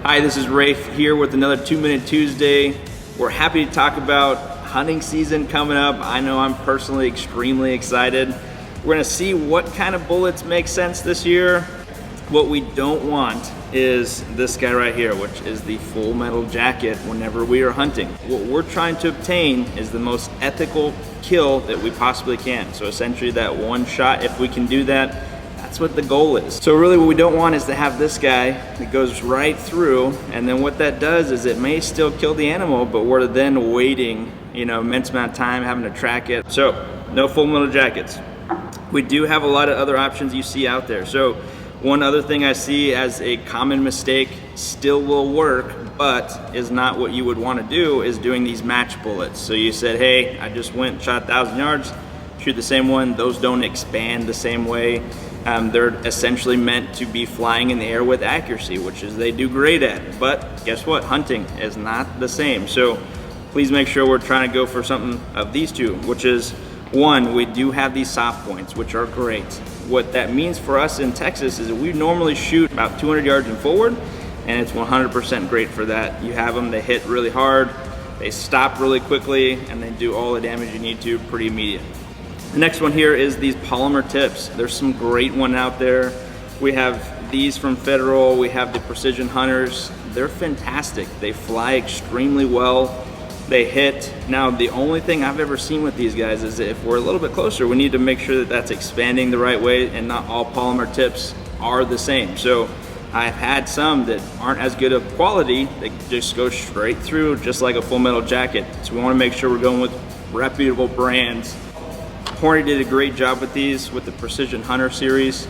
Hi, this is Rafe here with another 2 Minute Tuesday. We're happy to talk about hunting season coming up. I know I'm personally extremely excited. We're gonna see what kind of bullets make sense this year. What we don't want is this guy right here, which is the Full Metal Jacket whenever we are hunting. What we're trying to obtain is the most ethical kill that we possibly can. So essentially that one shot, if we can do that, that's what the goal is. So really what we don't want is to have this guy that goes right through, and then what that does is it may still kill the animal, but we're then waiting, immense amount of time having to track it. So no Full Metal Jackets. We do have a lot of other options you see out there. So one other thing I see as a common mistake, still will work, but is not what you would want to do, is doing these match bullets. So you said, hey, I just went, shot 1,000 yards, shoot the same one. Those don't expand the same way. They're essentially meant to be flying in the air with accuracy, which is they do great at. But guess what? Hunting is not the same. So please make sure we're trying to go for something of these two, which is one, we do have these soft points, which are great. What that means for us in Texas is that we normally shoot about 200 yards and forward, and it's 100% great for that. You have them, they hit really hard, they stop really quickly, and they do all the damage you need to pretty immediate. The next one here is these polymer tips. There's some great one out there. We have these from Federal, we have the Precision Hunters. They're fantastic. They fly extremely well. They hit. Now, the only thing I've ever seen with these guys is if we're a little bit closer, we need to make sure that that's expanding the right way, and not all polymer tips are the same. So I've had some that aren't as good of quality, they just go straight through just like a Full Metal Jacket. So we want to make sure we're going with reputable brands. Hornady did a great job with these, with the Precision Hunter series.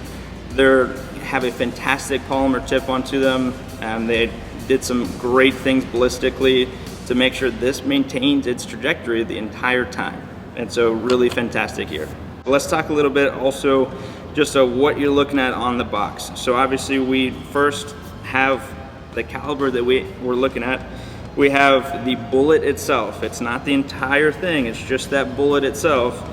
They have a fantastic polymer tip onto them, and they did some great things ballistically to make sure this maintains its trajectory the entire time. And so really fantastic here. Let's talk a little bit also just what you're looking at on the box. So obviously we first have the caliber that we're looking at. We have the bullet itself. It's not the entire thing, it's just that bullet itself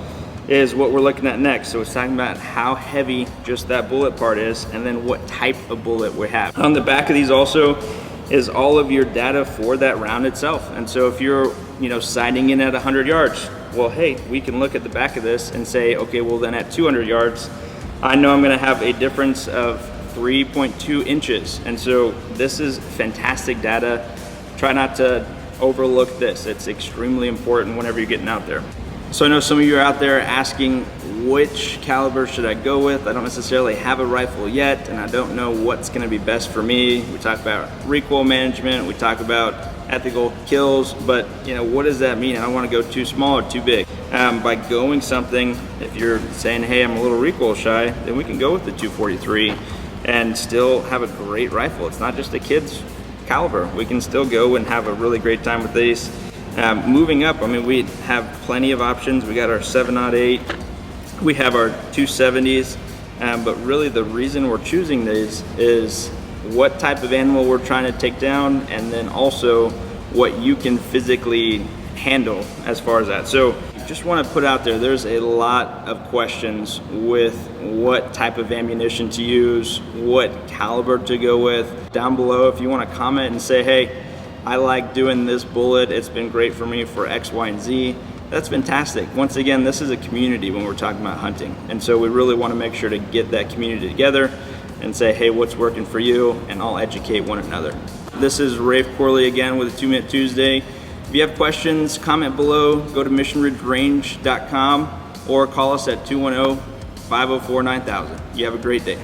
is what we're looking at next. So it's talking about how heavy just that bullet part is, and then what type of bullet we have. On the back of these also is all of your data for that round itself. And so if you're sighting in at 100 yards, well, hey, we can look at the back of this and say, okay, well then at 200 yards, I know I'm gonna have a difference of 3.2 inches. And so this is fantastic data. Try not to overlook this. It's extremely important whenever you're getting out there. So I know some of you are out there asking, which caliber should I go with? I don't necessarily have a rifle yet, and I don't know what's gonna be best for me. We talk about recoil management, we talk about ethical kills, but what does that mean? I don't wanna go too small or too big. By going something, if you're saying, hey, I'm a little recoil shy, then we can go with the 243 and still have a great rifle. It's not just a kid's caliber. We can still go and have a really great time with these. Moving up, we have plenty of options. We got our 7.8, we have our 270s, but really the reason we're choosing these is what type of animal we're trying to take down, and then also what you can physically handle as far as that. So just want to put out there's a lot of questions with what type of ammunition to use, what caliber to go with. Down below, if you want to comment and say, hey, I like doing this bullet, it's been great for me for X, Y, and Z, that's fantastic. Once again, this is a community when we're talking about hunting. And so we really want to make sure to get that community together and say, hey, what's working for you? And all educate one another. This is Rafe Corley again with a 2 Minute Tuesday. If you have questions, comment below, go to missionridgerange.com or call us at 210-504-9000. You have a great day.